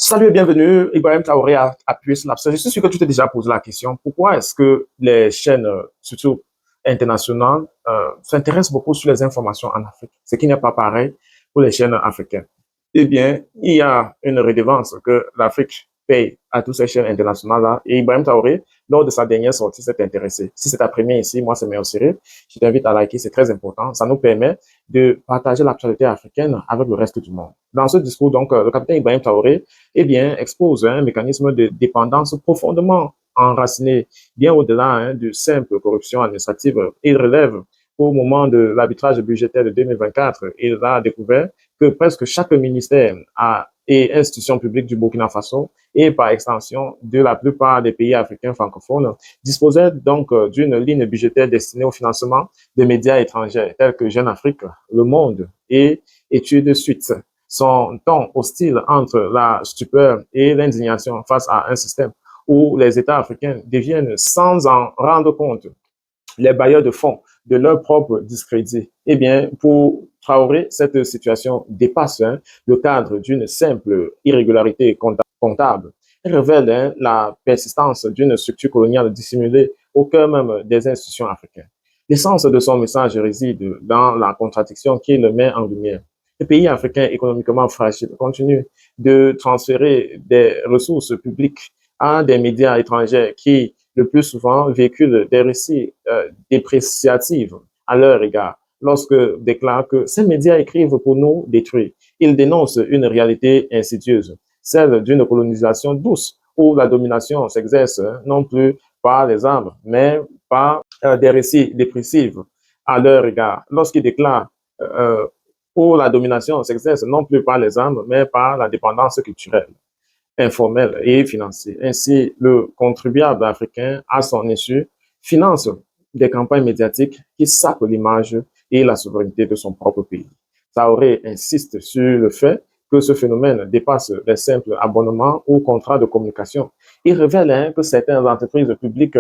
Salut et bienvenue. Ibrahim Traoré a appuyé sur l'absence. Je suis sûr que tu t'es déjà posé la question. Pourquoi est-ce que les chaînes, surtout internationales, s'intéressent beaucoup sur les informations en Afrique? Ce qui n'est pas pareil pour les chaînes africaines. Eh bien, il y a une redevance que l'Afrique paye à toutes ces chaînes internationales-là. Et Ibrahim Traoré, lors de sa dernière sortie, s'est intéressé. Si c'est ta première ici, moi, c'est Meosiri. Je t'invite à liker, c'est très important. Ça nous permet de partager l'actualité africaine avec le reste du monde. Dans ce discours, donc, le capitaine Ibrahim Traoré eh bien, expose un mécanisme de dépendance profondément enraciné, bien au-delà de simple corruption administrative. Il relève qu'au moment de l'arbitrage budgétaire de 2024, il a découvert que presque chaque ministère et institution publique du Burkina Faso et par extension de la plupart des pays africains francophones disposaient donc d'une ligne budgétaire destinée au financement des médias étrangers tels que Jeune Afrique, Le Monde et Études Suite. Son ton hostile entre la stupeur et l'indignation face à un système où les États africains deviennent, sans en rendre compte, les bailleurs de fonds de leur propre discrédit. Eh bien, pour Traoré, cette situation dépasse le cadre d'une simple irrégularité comptable. Elle révèle la persistance d'une structure coloniale dissimulée au cœur même des institutions africaines. L'essence de son message réside dans la contradiction qui le met en lumière. Les pays africains économiquement fragiles continuent de transférer des ressources publiques à des médias étrangers qui, le plus souvent, véhiculent des récits dépréciatifs à leur égard lorsque déclarent que ces médias écrivent pour nous détruire. Ils dénoncent une réalité insidieuse, celle d'une colonisation douce où la domination s'exerce non plus par les armes, mais par des récits dépressifs à leur égard. Lorsqu'ils déclarent où la domination s'exerce non plus par les armes, mais par la dépendance culturelle, informelle et financière. Ainsi, le contribuable africain, à son insu, finance des campagnes médiatiques qui sapent l'image et la souveraineté de son propre pays. Traoré insiste sur le fait que ce phénomène dépasse les simples abonnements ou contrats de communication. Il révèle que certaines entreprises publiques,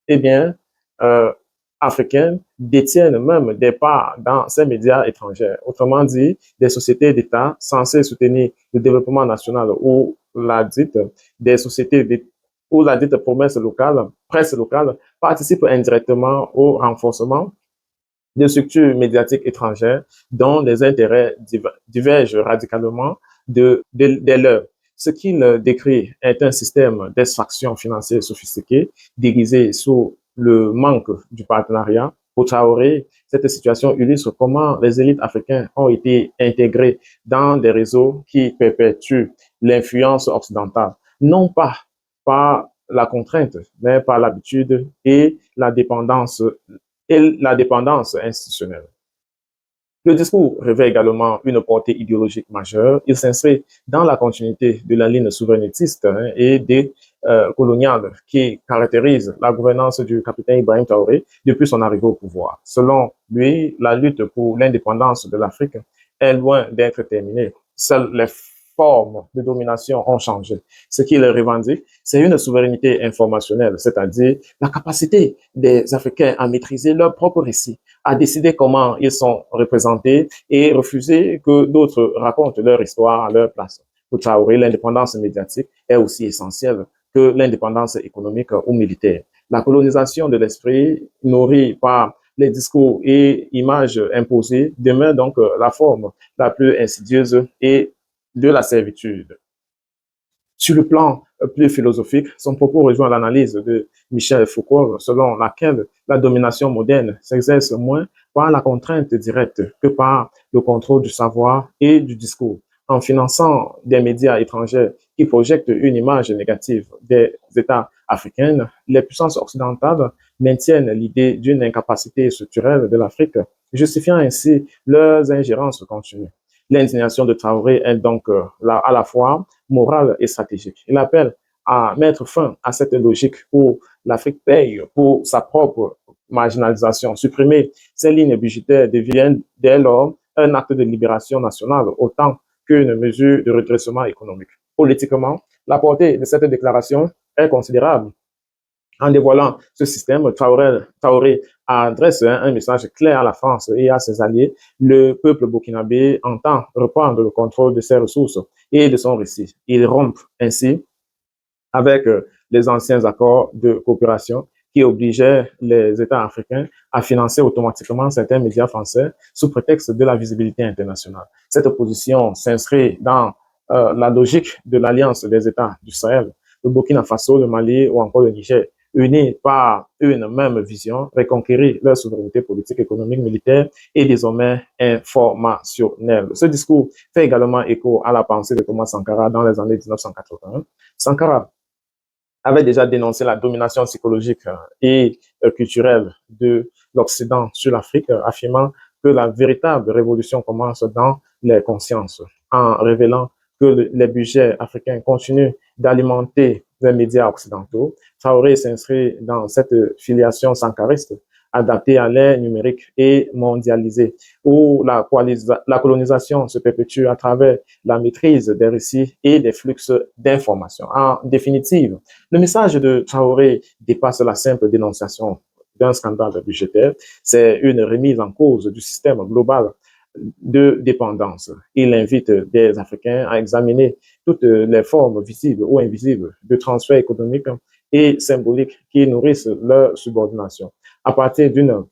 eh bien, euh, africaines détiennent même des parts dans ces médias étrangers. Autrement dit, des sociétés d'État censées soutenir le développement national ou la dite des sociétés ou la dite presse locale participe indirectement au renforcement des structures médiatiques étrangères dont les intérêts divergent radicalement des leurs. Ce qu'il décrit est un système d'extraction financière sophistiqué, déguisé sous le manque du partenariat. Pour Traoré, cette situation illustre comment les élites africaines ont été intégrées dans des réseaux qui perpétuent l'influence occidentale, non pas par la contrainte, mais par l'habitude et la dépendance institutionnelle. Le discours revêt également une portée idéologique majeure. Il s'inscrit dans la continuité de la ligne souverainiste et coloniale qui caractérise la gouvernance du capitaine Ibrahim Traoré depuis son arrivée au pouvoir. Selon lui, la lutte pour l'indépendance de l'Afrique est loin d'être terminée. Seules les formes de domination ont changé. Ce qu'il revendique, c'est une souveraineté informationnelle, c'est-à-dire la capacité des Africains à maîtriser leur propre récit, à décider comment ils sont représentés et refuser que d'autres racontent leur histoire à leur place. Pour Traoré, l'indépendance médiatique est aussi essentielle que l'indépendance économique ou militaire. La colonisation de l'esprit, nourrie par les discours et images imposées, demeure donc la forme la plus insidieuse et de la servitude. Sur le plan plus philosophique, son propos rejoint l'analyse de Michel Foucault, selon laquelle la domination moderne s'exerce moins par la contrainte directe que par le contrôle du savoir et du discours. En finançant des médias étrangers qui projettent une image négative des États africains, les puissances occidentales maintiennent l'idée d'une incapacité structurelle de l'Afrique, justifiant ainsi leurs ingérences continues. L'indignation de Traoré est donc à la fois morale et stratégique. Il appelle à mettre fin à cette logique où l'Afrique paye pour sa propre marginalisation. Supprimer ces lignes budgétaires devient dès lors un acte de libération nationale autant qu'une mesure de redressement économique. Politiquement, la portée de cette déclaration est considérable. En dévoilant ce système, Traoré adresse un message clair à la France et à ses alliés. Le peuple burkinabé entend reprendre le contrôle de ses ressources et de son récit. Il rompt ainsi avec les anciens accords de coopération qui obligeaient les États africains à financer automatiquement certains médias français sous prétexte de la visibilité internationale. Cette position s'inscrit dans la logique de l'alliance des États du Sahel, le Burkina Faso, le Mali ou encore le Niger, unis par une même vision, reconquérir leur souveraineté politique, économique, militaire et désormais informationnelle. Ce discours fait également écho à la pensée de Thomas Sankara dans les années 1981. Sankara avait déjà dénoncé la domination psychologique et culturelle de l'Occident sur l'Afrique, affirmant que la véritable révolution commence dans les consciences, en révélant que les budgets africains continuent d'alimenter les médias occidentaux. Traoré s'inscrit dans cette filiation sankariste adaptée à l'ère numérique et mondialisée, où la colonisation se perpétue à travers la maîtrise des récits et des flux d'informations. En définitive, le message de Traoré dépasse la simple dénonciation d'un scandale budgétaire. C'est une remise en cause du système global de dépendance. Il invite des Africains à examiner toutes les formes visibles ou invisibles de transferts économiques et symboliques qui nourrissent leur subordination. À partir d'une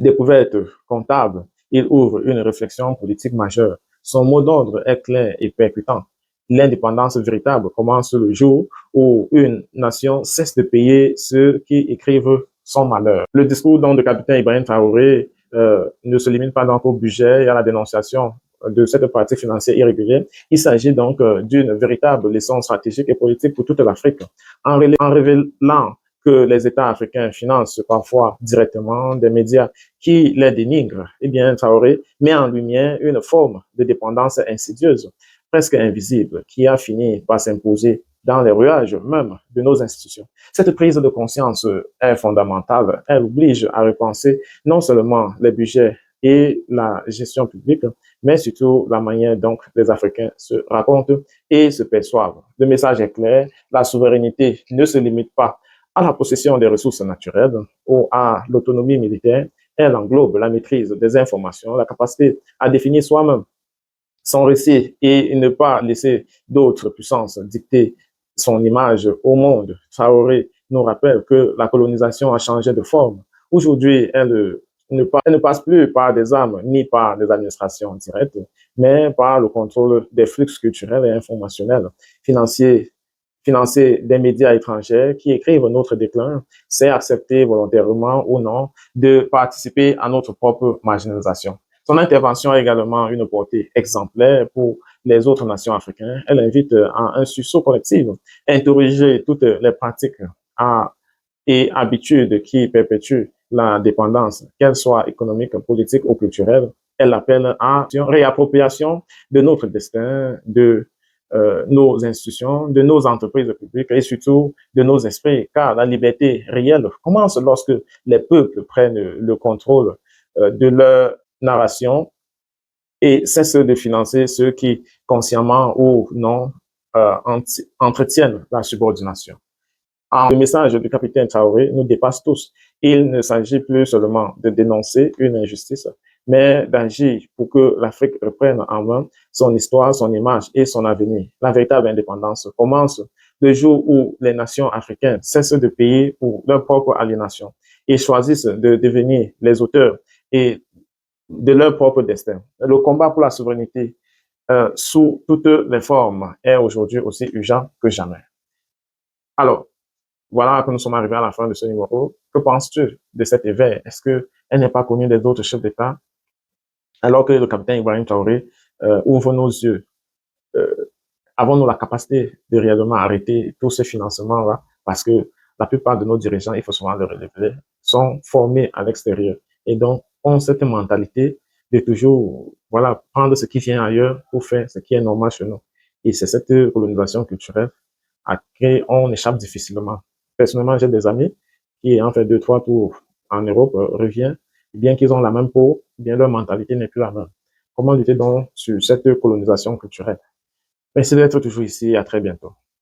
découverte comptable, il ouvre une réflexion politique majeure. Son mot d'ordre est clair et percutant. L'indépendance véritable commence le jour où une nation cesse de payer ceux qui écrivent son malheur. Le discours donc de capitaine Ibrahim Traoré ne se limite pas donc au budget et à la dénonciation de cette pratique financière irrégulière. Il s'agit donc d'une véritable leçon stratégique et politique pour toute l'Afrique, en révélant que les États africains financent parfois directement des médias qui les dénigrent. Eh bien, Traoré met en lumière une forme de dépendance insidieuse, presque invisible, qui a fini par s'imposer dans les rouages même de nos institutions. Cette prise de conscience est fondamentale. Elle oblige à repenser non seulement les budgets et la gestion publique, mais surtout la manière dont les Africains se racontent et se perçoivent. Le message est clair, la souveraineté ne se limite pas à la possession des ressources naturelles ou à l'autonomie militaire. Elle englobe la maîtrise des informations, la capacité à définir soi-même son récit et ne pas laisser d'autres puissances dicter son image au monde. Traoré nous rappelle que la colonisation a changé de forme. Aujourd'hui, elle ne passe plus par des armes ni par des administrations directes, mais par le contrôle des flux culturels et informationnels, financiers, financer des médias étrangers qui écrivent notre déclin, c'est accepter volontairement ou non de participer à notre propre marginalisation. Son intervention a également une portée exemplaire pour les autres nations africaines. Elle invite à un sursaut collectif, interroger toutes les pratiques et habitudes qui perpétuent la dépendance, qu'elle soit économique, politique ou culturelle. Elle appelle à une réappropriation de notre destin, de nos institutions, de nos entreprises publiques et surtout de nos esprits, car la liberté réelle commence lorsque les peuples prennent le contrôle de leur narration et cessent de financer ceux qui, consciemment ou non, entretiennent la subordination. Le message du capitaine Traoré nous dépasse tous. Il ne s'agit plus seulement de dénoncer une injustice, mais d'agir pour que l'Afrique reprenne en main son histoire, son image et son avenir. La véritable indépendance commence le jour où les nations africaines cessent de payer pour leur propre aliénation et choisissent de devenir les auteurs et de leur propre destin. Le combat pour la souveraineté sous toutes les formes est aujourd'hui aussi urgent que jamais. Alors, voilà que nous sommes arrivés à la fin de ce numéro. Que penses-tu de cet éveil? Est-ce qu'elle n'est pas connue des autres chefs d'État? Alors que le capitaine Ibrahim Traoré ouvre nos yeux, euh, avons-nous la capacité de réellement arrêter tous ces financements-là? Parce que la plupart de nos dirigeants, il faut souvent le relever, sont formés à l'extérieur. Et donc, ont cette mentalité de toujours, voilà, prendre ce qui vient ailleurs pour faire ce qui est normal chez nous. Et c'est cette colonisation culturelle à laquelle on échappe difficilement. Personnellement, j'ai des amis qui, en fait 2, 3 tours en Europe, reviennent, bien qu'ils ont la même peau, bien leur mentalité n'est plus la même. Comment lutter donc sur cette colonisation culturelle? Merci d'être toujours ici. À très bientôt.